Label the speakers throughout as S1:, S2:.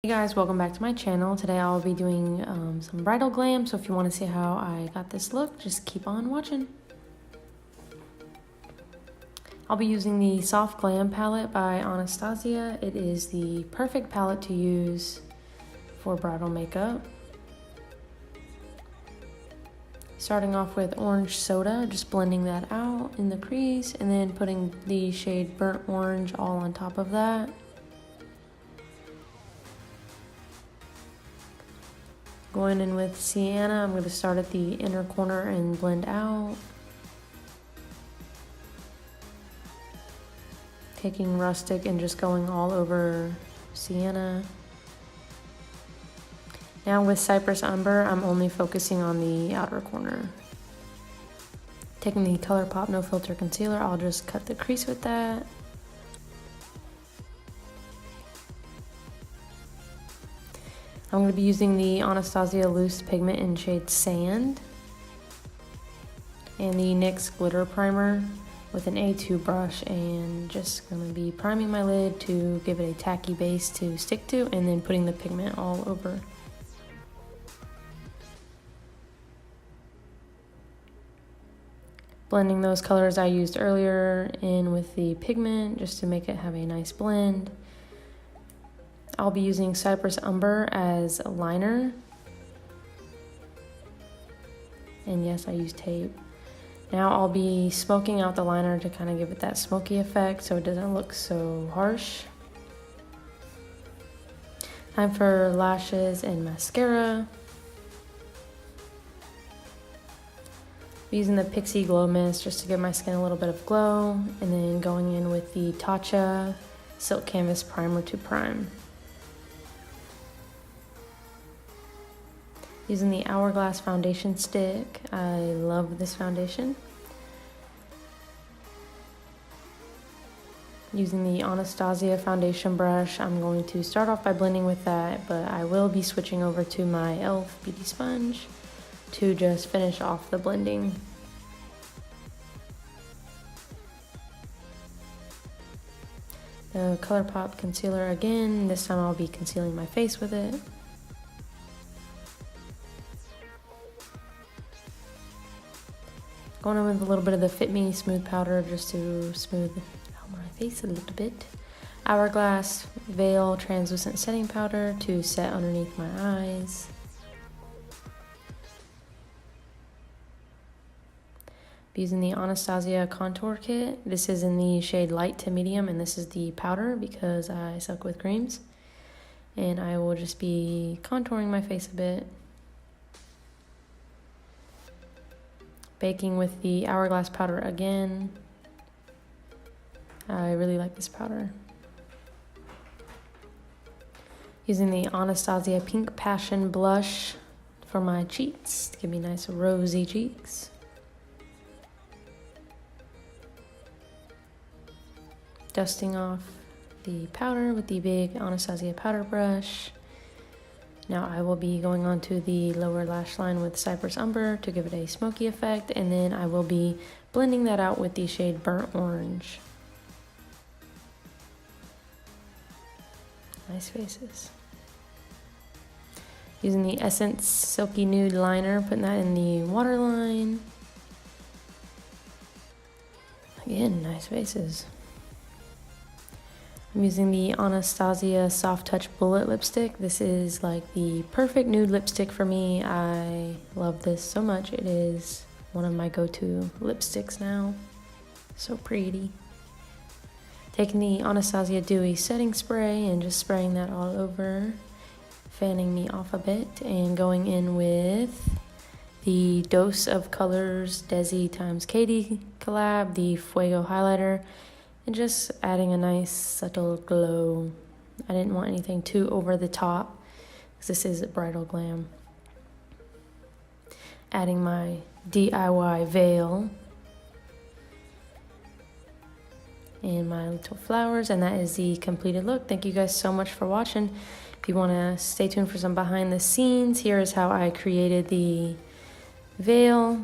S1: Hey guys, welcome back to my channel. Today I'll be doing some bridal glam, so if you want to see how I got this look, just keep on watching. I'll be using the Soft Glam palette by Anastasia. It is the perfect palette to use for bridal makeup. Starting off with orange soda, just blending that out in the crease, and then putting the shade Burnt Orange all on top of that. Going in with Sienna, I'm going to start at the inner corner and blend out. Taking Rustic and just going all over Sienna. Now with Cypress Umber, I'm only focusing on the outer corner. Taking the ColourPop No Filter Concealer, I'll just cut the crease with that. I'm going to be using the Anastasia Loose Pigment in shade Sand and the NYX Glitter Primer with an A2 brush, and just going to be priming my lid to give it a tacky base to stick to, and then putting the pigment all over. Blending those colors I used earlier in with the pigment just to make it have a nice blend. I'll be using Cypress Umber as a liner. And yes, I use tape. Now I'll be smoking out the liner to kind of give it that smoky effect so it doesn't look so harsh. Time for lashes and mascara. I'm using the Pixie Glow Mist just to give my skin a little bit of glow. And then going in with the Tatcha Silk Canvas Primer to prime. Using the Hourglass foundation stick. I love this foundation. Using the Anastasia foundation brush, I'm going to start off by blending with that, but I will be switching over to my e.l.f. beauty sponge to just finish off the blending. The ColourPop concealer again, this time I'll be concealing my face with it. Going in with a little bit of the Fit Me Smooth Powder just to smooth out my face a little bit. Hourglass Veil Translucent Setting Powder to set underneath my eyes. Using the Anastasia Contour Kit. This is in the shade Light to Medium, and this is the powder because I suck with creams. And I will just be contouring my face a bit. Baking with the Hourglass powder again. I really like this powder. Using the Anastasia Pink Passion blush for my cheeks to give me nice rosy cheeks. Dusting off the powder with the big Anastasia powder brush. Now I will be going on to the lower lash line with Cypress Umber to give it a smoky effect, and then I will be blending that out with the shade Burnt Orange. Nice faces. Using the Essence Silky Nude Liner, putting that in the waterline. Again, nice faces. I'm using the Anastasia Soft Touch Bullet Lipstick. This is like the perfect nude lipstick for me. I love this so much. It is one of my go-to lipsticks now. So pretty. Taking the Anastasia Dewy Setting Spray and just spraying that all over. Fanning me off a bit and going in with the Dose of Colors Desi x Katie collab, the Fuego highlighter. And just adding a nice subtle glow. I didn't want anything too over the top because this is bridal glam. Adding my DIY veil. And my little flowers, and that is the completed look. Thank you guys so much for watching. If you want to stay tuned for some behind the scenes, here is how I created the veil.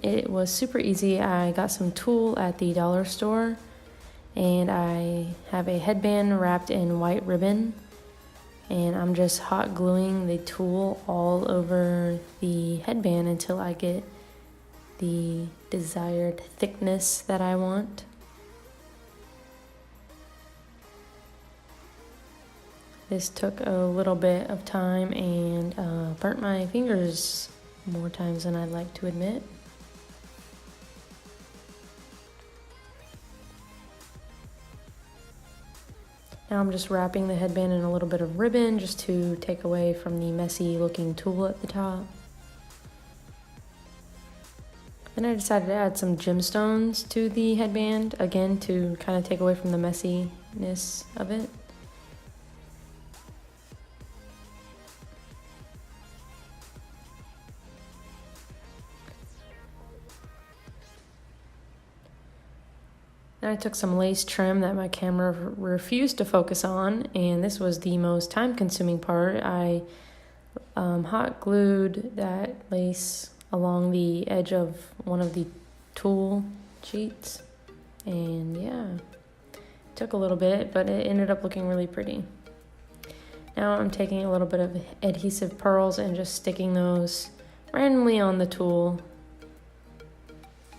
S1: It was super easy. I got some tulle at the dollar store. And I have a headband wrapped in white ribbon and I'm just hot gluing the tool all over the headband until I get the desired thickness that I want. This took a little bit of time and burnt my fingers more times than I'd like to admit. Now I'm just wrapping the headband in a little bit of ribbon just to take away from the messy looking tool at the top. Then I decided to add some gemstones to the headband, again to kind of take away from the messiness of it. Then I took some lace trim that my camera refused to focus on, and this was the most time-consuming part. I hot glued that lace along the edge of one of the tool sheets, and yeah, it took a little bit, but it ended up looking really pretty. Now I'm taking a little bit of adhesive pearls and just sticking those randomly on the tool,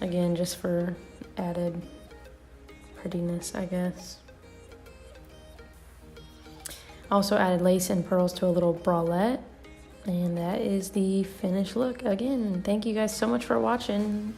S1: again just for added prettiness, I guess. Also added lace and pearls to a little bralette, and that is the finished look. Again, thank you guys so much for watching.